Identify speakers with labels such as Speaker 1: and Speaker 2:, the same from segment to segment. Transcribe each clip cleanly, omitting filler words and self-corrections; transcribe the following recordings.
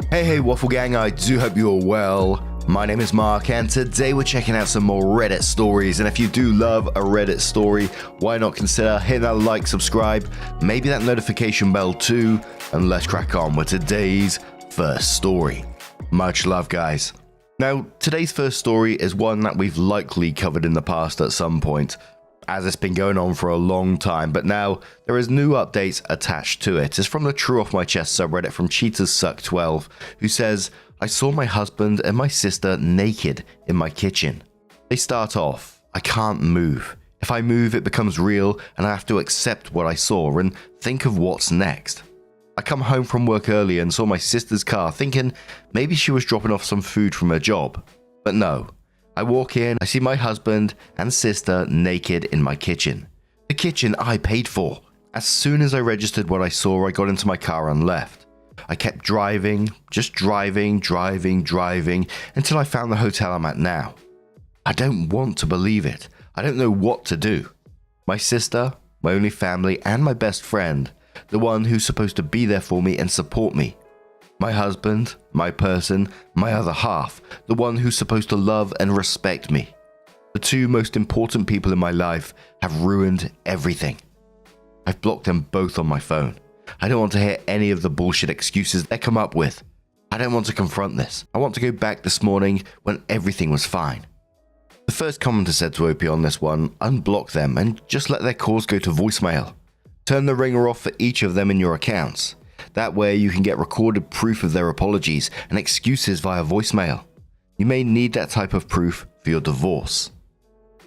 Speaker 1: Hey Waffle Gang, I do hope you're well. My name is Mark and today we're checking out some more Reddit stories, and if you do love a Reddit story, why not consider hitting that like, subscribe, maybe that notification bell too, and let's crack on with today's first story. Much love, guys. Now, today's first story is one that we've likely covered in the past at some point, as it's been going on for a long time, but now there is new updates attached to it. It's from the True Off My Chest subreddit from CheatersSuck12, who says, I saw my husband and my sister naked in my kitchen. They start off, I can't move. If I move, it becomes real and I have to accept what I saw and think of what's next. I come home from work early and saw my sister's car, thinking maybe she was dropping off some food from her job. But no. I walk in, I see my husband and sister naked in my kitchen. The kitchen I paid for. As soon as I registered what I saw, I got into my car and left. I kept driving, just driving, until I found the hotel I'm at now. I don't want to believe it. I don't know what to do. My sister, my only family, and my best friend, the one who's supposed to be there for me and support me. My husband, my person, my other half, the one who's supposed to love and respect me. The two most important people in my life have ruined everything. I've blocked them both on my phone. I don't want to hear any of the bullshit excuses they come up with. I don't want to confront this. I want to go back this morning when everything was fine. The first commenter said to OP on this one, unblock them and just let their calls go to voicemail. Turn the ringer off for each of them in your accounts. That way you can get recorded proof of their apologies and excuses via voicemail. You may need that type of proof for your divorce.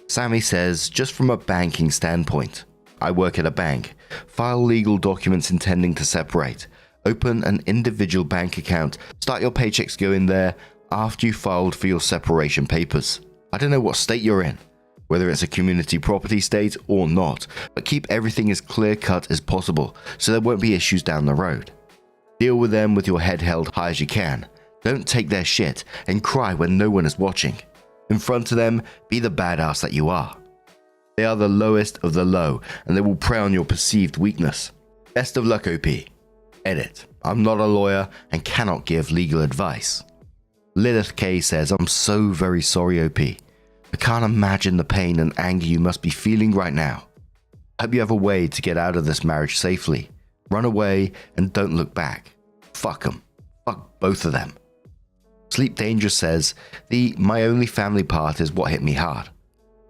Speaker 1: Sammy says, just from a banking standpoint, I work at a bank. File legal documents intending to separate. Open an individual bank account. Start your paychecks going there after you filed for your separation papers. I don't know what state you're in, whether it's a community property state or not, but keep everything as clear-cut as possible so there won't be issues down the road. Deal with them with your head held high as you can. Don't take their shit and cry when no one is watching. In front of them, be the badass that you are. They are the lowest of the low, and they will prey on your perceived weakness. Best of luck, OP. Edit. I'm not a lawyer and cannot give legal advice. Lilith K says, I'm so very sorry, OP. I can't imagine the pain and anger you must be feeling right now. I hope you have a way to get out of this marriage safely. Run away and don't look back. Fuck them. Fuck both of them. Sleep Dangerous says, the my only family part is what hit me hard.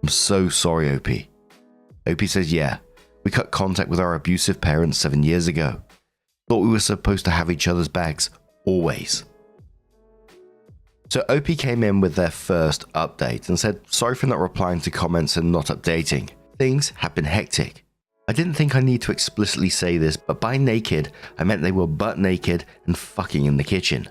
Speaker 1: I'm so sorry, OP. OP says, yeah, we cut contact with our abusive parents 7 years ago. Thought we were supposed to have each other's backs, always. So OP came in with their first update and said, sorry for not replying to comments and not updating. Things have been hectic. I didn't think I need to explicitly say this, but by naked, I meant they were butt naked and fucking in the kitchen.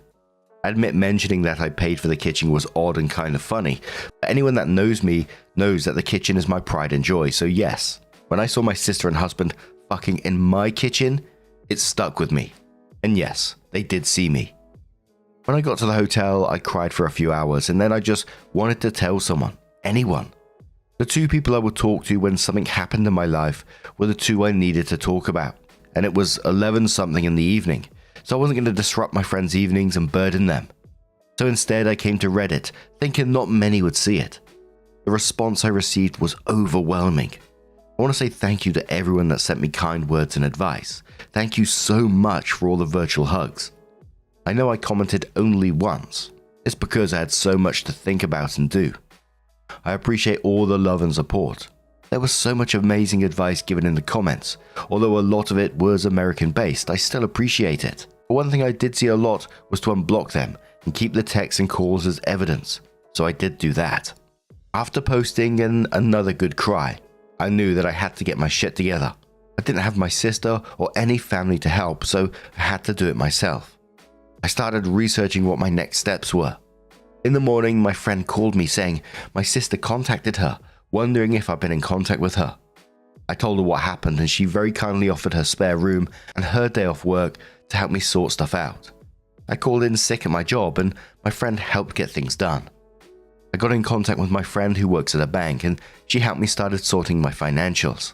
Speaker 1: I admit mentioning that I paid for the kitchen was odd and kind of funny, but anyone that knows me knows that the kitchen is my pride and joy, so yes, when I saw my sister and husband fucking in my kitchen, it stuck with me. And yes, they did see me. When I got to the hotel, I cried for a few hours and then I just wanted to tell someone, anyone. The two people I would talk to when something happened in my life were the two I needed to talk about, and it was 11 something in the evening, so I wasn't going to disrupt my friends' evenings and burden them. So instead I came to Reddit, thinking not many would see it. The response I received was overwhelming. I want to say thank you to everyone that sent me kind words and advice. Thank you so much for all the virtual hugs. I know I commented only once. It's because I had so much to think about and do. I appreciate all the love and support. There was so much amazing advice given in the comments. Although a lot of it was American based, I still appreciate it. But one thing I did see a lot was to unblock them and keep the texts and calls as evidence. So I did do that. After posting another good cry, I knew that I had to get my shit together. I didn't have my sister or any family to help, so I had to do it myself. I started researching what my next steps were. In the morning, my friend called me saying my sister contacted her, wondering if I'd been in contact with her. I told her what happened and she very kindly offered her spare room and her day off work to help me sort stuff out. I called in sick at my job and my friend helped get things done. I got in contact with my friend who works at a bank and she helped me started sorting my financials.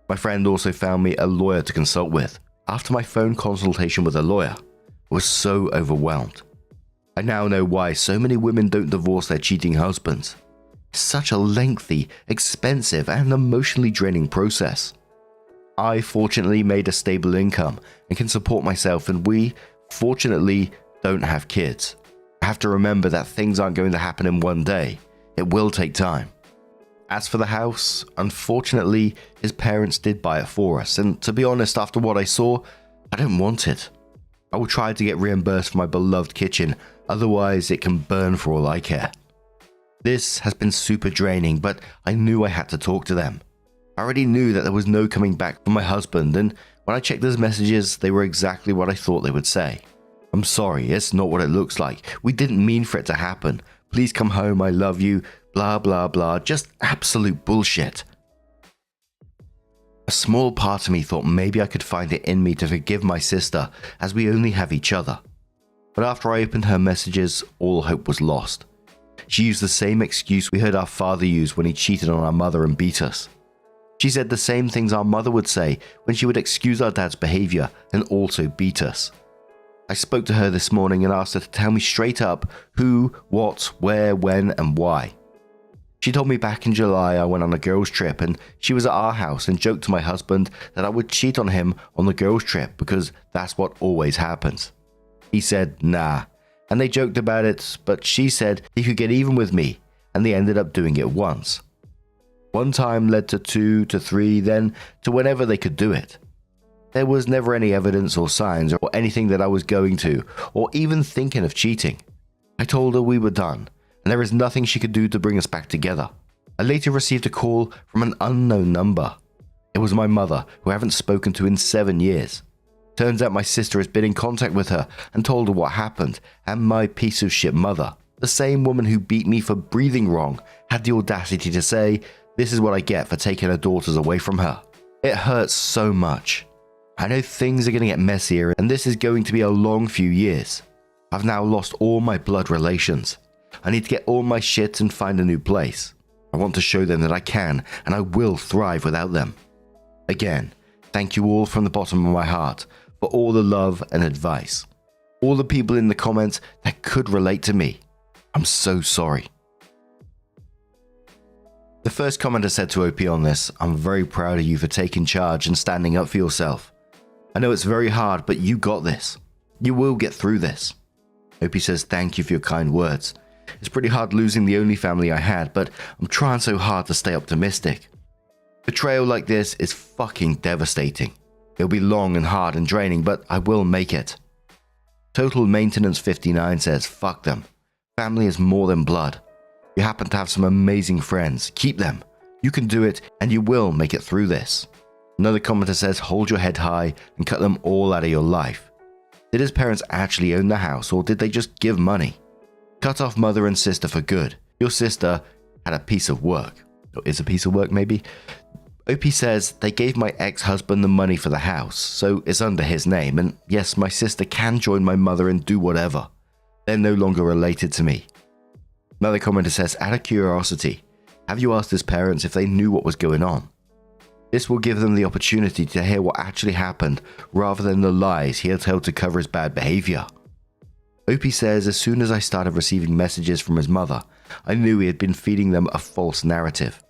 Speaker 1: My friend also found me a lawyer to consult with. After my phone consultation with a lawyer, was so overwhelmed. I now know why so many women don't divorce their cheating husbands. It's such a lengthy, expensive, and emotionally draining process. I fortunately made a stable income and can support myself, and we, fortunately, don't have kids. I have to remember that things aren't going to happen in one day. It will take time. As for the house, unfortunately, his parents did buy it for us, and to be honest, after what I saw, I don't want it. I will try to get reimbursed for my beloved kitchen, otherwise it can burn for all I care. This has been super draining, but I knew I had to talk to them. I already knew that there was no coming back from my husband, and when I checked those messages, they were exactly what I thought they would say. I'm sorry, it's not what it looks like. We didn't mean for it to happen. Please come home, I love you, blah blah blah, just absolute bullshit. A small part of me thought maybe I could find it in me to forgive my sister, as we only have each other. But after I opened her messages, all hope was lost. She used the same excuse we heard our father use when he cheated on our mother and beat us. She said the same things our mother would say when she would excuse our dad's behavior and also beat us. I spoke to her this morning and asked her to tell me straight up who, what, where, when, and why. She told me back in July I went on a girls' trip and she was at our house and joked to my husband that I would cheat on him on the girls' trip because that's what always happens. He said, nah, and they joked about it, but she said he could get even with me, and they ended up doing it once. One time led to 2 to 3, then to whenever they could do it. There was never any evidence or signs or anything that I was going to, or even thinking of cheating. I told her we were done, and there is nothing she could do to bring us back together. I later received a call from an unknown number. It was my mother, who I haven't spoken to in 7 years. Turns out my sister has been in contact with her and told her what happened, and my piece of shit mother, the same woman who beat me for breathing wrong, had the audacity to say, "This is what I get for taking her daughters away from her." It hurts so much. I know things are going to get messier, and this is going to be a long few years. I've now lost all my blood relations. I need to get all my shit and find a new place. I want to show them that I can, and I will thrive without them. Again, thank you all from the bottom of my heart for all the love and advice. All the people in the comments that could relate to me. I'm so sorry. The first commenter said to OP on this, "I'm very proud of you for taking charge and standing up for yourself. I know it's very hard, but you got this. You will get through this." OP says, "Thank you for your kind words. It's pretty hard losing the only family I had, but I'm trying so hard to stay optimistic. Betrayal like this is fucking devastating. It'll be long and hard and draining, but I will make it." Total Maintenance 59 says, "Fuck them. Family is more than blood. You happen to have some amazing friends. Keep them. You can do it, and you will make it through this." Another commenter says, "Hold your head high and cut them all out of your life. Did his parents actually own the house, or did they just give money? Cut off mother and sister for good. Your sister had a piece of work." Or is a piece of work, maybe? OP says, "They gave my ex-husband the money for the house, so it's under his name, and yes, my sister can join my mother and do whatever. They're no longer related to me." Another commenter says, "Out of curiosity, have you asked his parents if they knew what was going on? This will give them the opportunity to hear what actually happened rather than the lies he had told to cover his bad behavior." OP says, "As soon as I started receiving messages from his mother, I knew he had been feeding them a false narrative.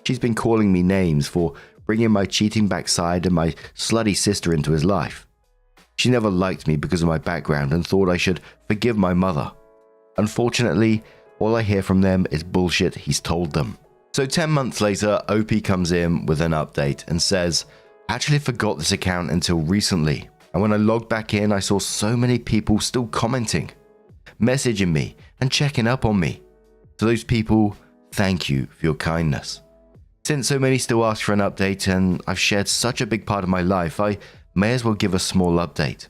Speaker 1: She's been calling me names for bringing my cheating backside and my slutty sister into his life. She never liked me because of my background and thought I should forgive my mother. Unfortunately, all I hear from them is bullshit he's told them." So 10 months later, OP comes in with an update and says, "I actually forgot this account until recently, and when I logged back in, I saw so many people still commenting, messaging me, and checking up on me. To those people, thank you for your kindness. Since so many still ask for an update and I've shared such a big part of my life, I may as well give a small update.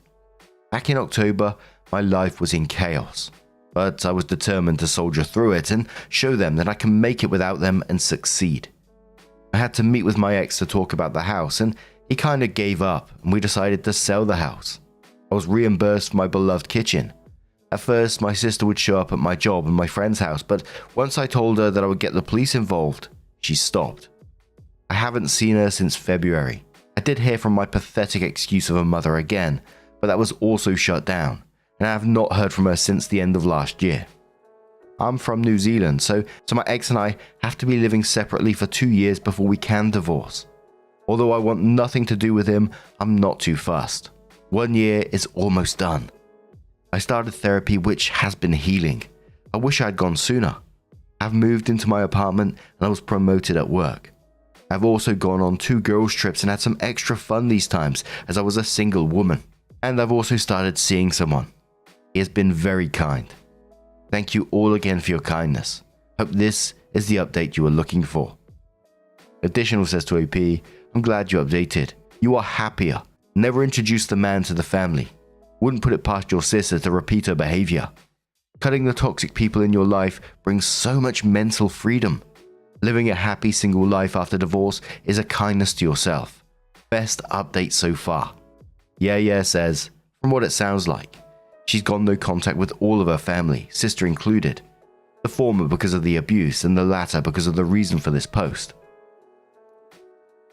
Speaker 1: Back in October, my life was in chaos, but I was determined to soldier through it and show them that I can make it without them and succeed. I had to meet with my ex to talk about the house, and he kinda gave up and we decided to sell the house. I was reimbursed for my beloved kitchen. At first, my sister would show up at my job and my friend's house, but once I told her that I would get the police involved, she stopped. I haven't seen her since February. I did hear from my pathetic excuse of a mother again, but that was also shut down, and I have not heard from her since the end of last year. I'm from New Zealand, so my ex and I have to be living separately for 2 years before we can divorce. Although I want nothing to do with him, I'm not too fussed. 1 year is almost done. I started therapy, which has been healing. I wish I had gone sooner. I've moved into my apartment and I was promoted at work. I've also gone on 2 girls' trips and had some extra fun these times as I was a single woman. And I've also started seeing someone. He has been very kind. Thank you all again for your kindness. Hope this is the update you were looking for. Additional says to OP, I'm glad you updated. You are happier. Never introduced the man to the family. Wouldn't put it past your sister to repeat her behavior. Cutting the toxic people in your life brings so much mental freedom. Living a happy single life after divorce is a kindness to yourself. Best update so far. Yeah says, from what it sounds like, she's gone no contact with all of her family, sister included. The former because of the abuse and the latter because of the reason for this post.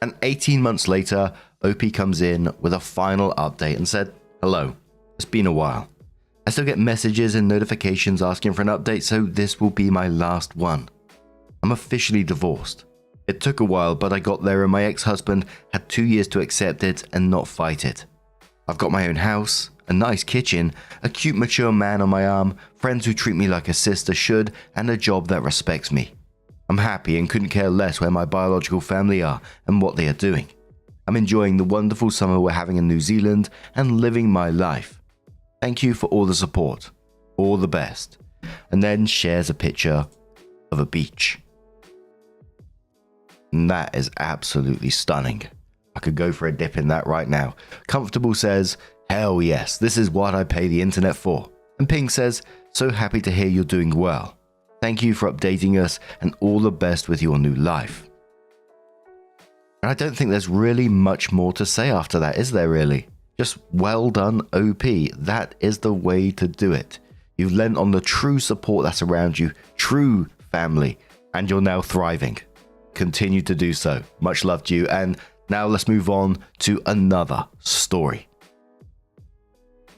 Speaker 1: And 18 months later, OP comes in with a final update and said, hello, it's been a while. I still get messages and notifications asking for an update, so this will be my last one. I'm officially divorced. It took a while, but I got there and my ex-husband had 2 years to accept it and not fight it. I've got my own house, a nice kitchen, a cute mature man on my arm, friends who treat me like a sister should, and a job that respects me. I'm happy and couldn't care less where my biological family are and what they are doing. I'm enjoying the wonderful summer we're having in New Zealand and living my life. Thank you for all the support. All the best. And then shares a picture of a beach. And that is absolutely stunning. I could go for a dip in that right now. Comfortable says, hell yes, this is what I pay the internet for. And Ping says, so happy to hear you're doing well. Thank you for updating us and all the best with your new life. And I don't think there's really much more to say after that, is there really? Just well done, OP. That is the way to do it. You've lent on the true support that's around you, true family, and you're now thriving. Continue to do so. Much love to you. And now let's move on to another story.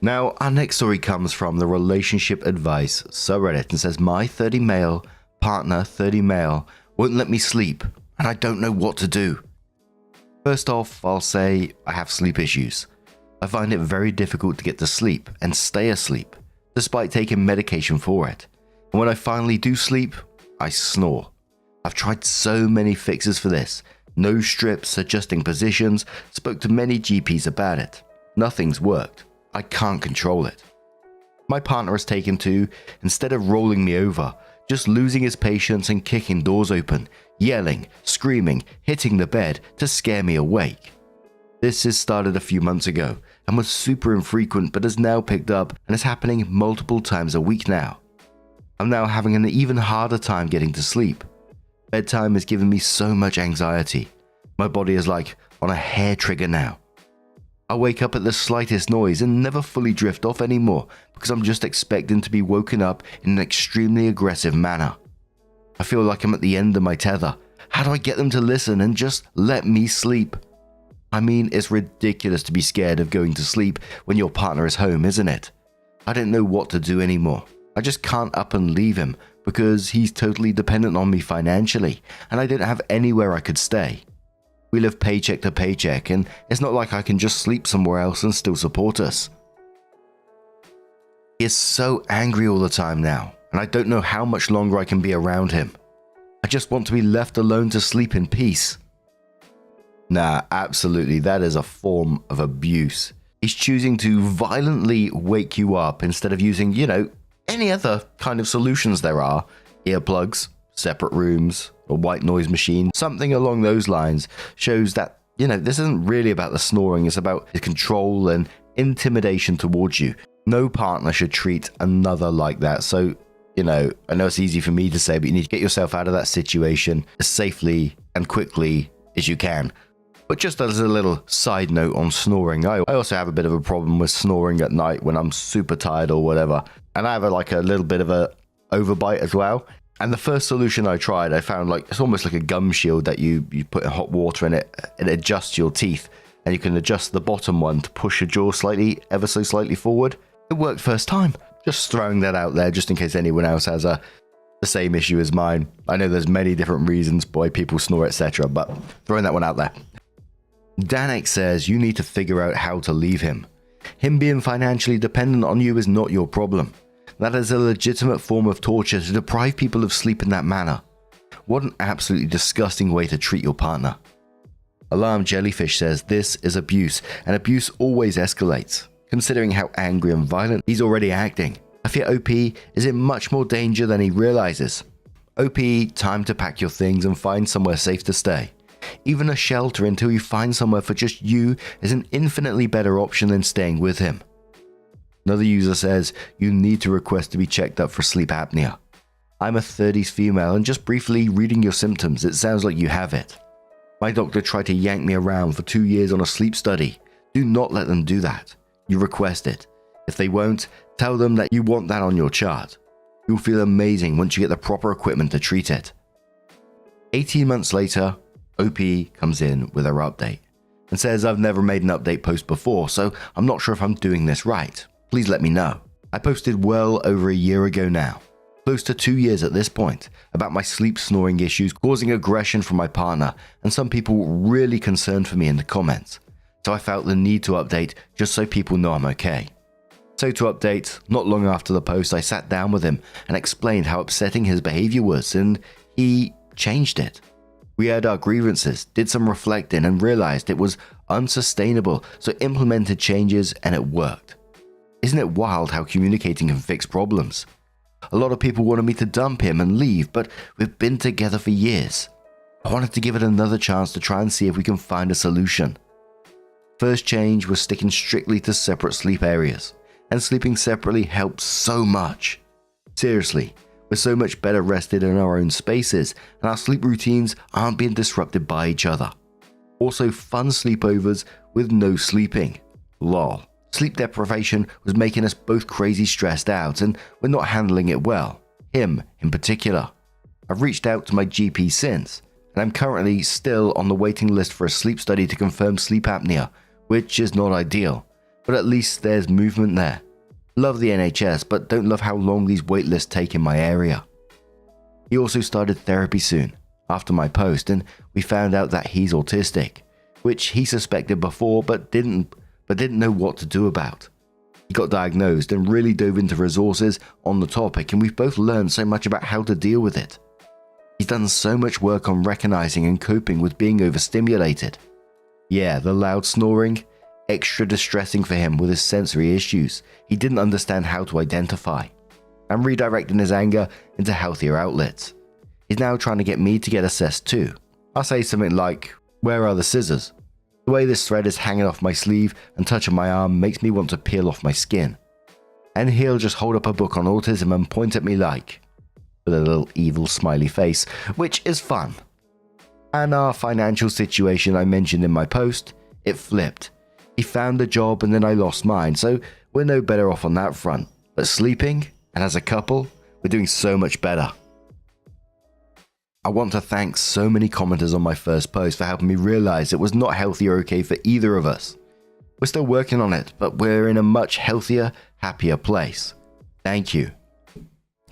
Speaker 1: Now, our next story comes from the Relationship Advice subreddit and says, my 30 male, partner 30 male, won't let me sleep, and I don't know what to do. First off, I'll say I have sleep issues. I find it very difficult to get to sleep and stay asleep, despite taking medication for it. And when I finally do sleep, I snore. I've tried so many fixes for this. Nose strips, adjusting positions, spoke to many GPs about it. Nothing's worked. I can't control it. My partner has taken to, instead of rolling me over, just losing his patience and kicking doors open, yelling, screaming, hitting the bed to scare me awake. This has started a few months ago and was super infrequent but has now picked up and is happening multiple times a week now. I'm now having an even harder time getting to sleep. Bedtime has given me so much anxiety. My body is like on a hair trigger now. I wake up at the slightest noise and never fully drift off anymore because I'm just expecting to be woken up in an extremely aggressive manner. I feel like I'm at the end of my tether. How do I get them to listen and just let me sleep? I mean, it's ridiculous to be scared of going to sleep when your partner is home, isn't it? I don't know what to do anymore. I just can't up and leave him because he's totally dependent on me financially and I don't have anywhere I could stay. We live paycheck to paycheck and it's not like I can just sleep somewhere else and still support us. He is so angry all the time now and I don't know how much longer I can be around him. I just want to be left alone to sleep in peace. Nah, absolutely, that is a form of abuse. He's choosing to violently wake you up instead of using, any other kind of solutions there are. Earplugs, separate rooms, a white noise machine, something along those lines shows that, this isn't really about the snoring, it's about his control and intimidation towards you. No partner should treat another like that. So, I know it's easy for me to say, but you need to get yourself out of that situation as safely and quickly as you can. But just as a little side note on snoring, I also have a bit of a problem with snoring at night when I'm super tired or whatever. And I have a little bit of a overbite as well. And the first solution I tried, I found it's almost like a gum shield that you put in hot water and it adjusts your teeth. And you can adjust the bottom one to push your jaw ever so slightly forward. It worked first time. Just throwing that out there just in case anyone else has the same issue as mine. I know there's many different reasons why people snore, etc., but throwing that one out there. Danik says you need to figure out how to leave him. Him being financially dependent on you is not your problem. That is a legitimate form of torture to deprive people of sleep in that manner. What an absolutely disgusting way to treat your partner. Alarm Jellyfish says this is abuse, and abuse always escalates. Considering how angry and violent he's already acting, I fear OP is in much more danger than he realizes. OP, time to pack your things and find somewhere safe to stay. Even a shelter until you find somewhere for just you is an infinitely better option than staying with him. Another user says you need to request to be checked up for sleep apnea. I'm a 30s female and just briefly reading your symptoms, it sounds like you have it. My doctor tried to yank me around for 2 years on a sleep study. Do not let them do that. You request it. If they won't, tell them that you want that on your chart. You'll feel amazing once you get the proper equipment to treat it. 18 months later, OP comes in with her update and says I've never made an update post before, so I'm not sure if I'm doing this right. Please let me know. I posted well over a year ago now, close to 2 years at this point, about my sleep snoring issues causing aggression from my partner, and some people were really concerned for me in the comments. So I felt the need to update just so people know I'm okay. So to update, not long after the post I sat down with him and explained how upsetting his behavior was, and he changed it. We aired our grievances, did some reflecting, and realized it was unsustainable, so implemented changes and it worked. Isn't it wild how communicating can fix problems? A lot of people wanted me to dump him and leave, but we've been together for years. I wanted to give it another chance to try and see if we can find a solution. First change was sticking strictly to separate sleep areas, and sleeping separately helps so much. Seriously. We're so much better rested in our own spaces, and our sleep routines aren't being disrupted by each other. Also, fun sleepovers with no sleeping. Lol. Sleep deprivation was making us both crazy stressed out, and we're not handling it well. Him, in particular. I've reached out to my GP since, and I'm currently still on the waiting list for a sleep study to confirm sleep apnea, which is not ideal, but at least there's movement there. Love the NHS, but don't love how long these wait lists take in my area. He also started therapy soon, after my post, and we found out that he's autistic, which he suspected before but didn't know what to do about. He got diagnosed and really dove into resources on the topic, and we've both learned so much about how to deal with it. He's done so much work on recognizing and coping with being overstimulated. Yeah, the loud snoring, extra distressing for him with his sensory issues he didn't understand how to identify, and redirecting his anger into healthier outlets. He's now trying to get me to get assessed too. I'll say something like, "Where are the scissors?" The way this thread is hanging off my sleeve and touching my arm makes me want to peel off my skin. And he'll just hold up a book on autism and point at me like, with a little evil smiley face, which is fun. And our financial situation I mentioned in my post, it flipped. He found a job and then I lost mine, so we're no better off on that front. But sleeping, and as a couple, we're doing so much better. I want to thank so many commenters on my first post for helping me realize it was not healthy or okay for either of us. We're still working on it, but we're in a much healthier, happier place. Thank you.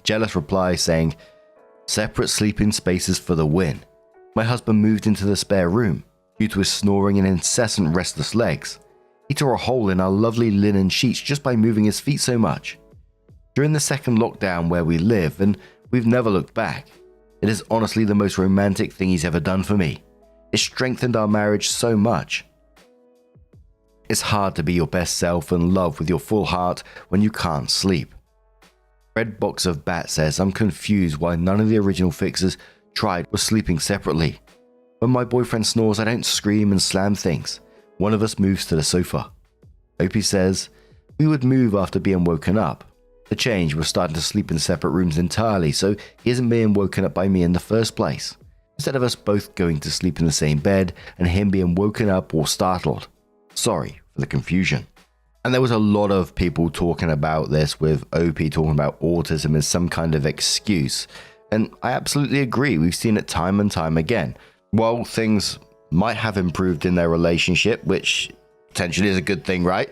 Speaker 1: Jealous reply saying, "Separate sleeping spaces for the win. My husband moved into the spare room due to his snoring and incessant restless legs. He tore a hole in our lovely linen sheets just by moving his feet so much. During the second lockdown where we live, and we've never looked back. It is honestly the most romantic thing he's ever done for me. It strengthened our marriage so much. It's hard to be your best self and love with your full heart when you can't sleep." Red Box of Bat says, "I'm confused why none of the original fixes tried was sleeping separately. When my boyfriend snores, I don't scream and slam things. One of us moves to the sofa." Opie says, "We would move after being woken up. The change was starting to sleep in separate rooms entirely, so he isn't being woken up by me in the first place. Instead of us both going to sleep in the same bed and him being woken up or startled. Sorry for the confusion." And there was a lot of people talking about this, with OP talking about autism as some kind of excuse. And I absolutely agree. We've seen it time and time again. While things might have improved in their relationship, which potentially is a good thing, right?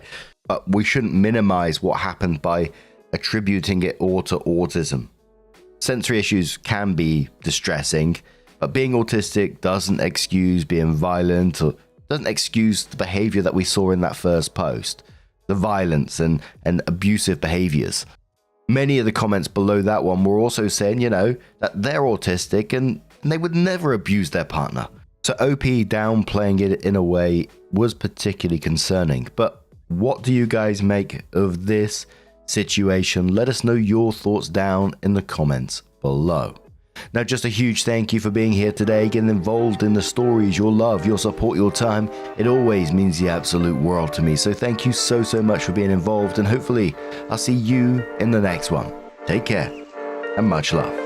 Speaker 1: but we shouldn't minimize what happened by attributing it all to autism. Sensory issues can be distressing, but being autistic doesn't excuse being violent or doesn't excuse the behavior that we saw in that first post, the violence and abusive behaviors. Many of the comments below that one were also saying, that they're autistic and they would never abuse their partner. So OP downplaying it in a way was particularly concerning. But what do you guys make of this situation? Let us know your thoughts down in the comments below. Now, just a huge thank you for being here today, getting involved in the stories, your love, your support, your time. It always means the absolute world to me. So thank you so much for being involved, and hopefully I'll see you in the next one. Take care and much love.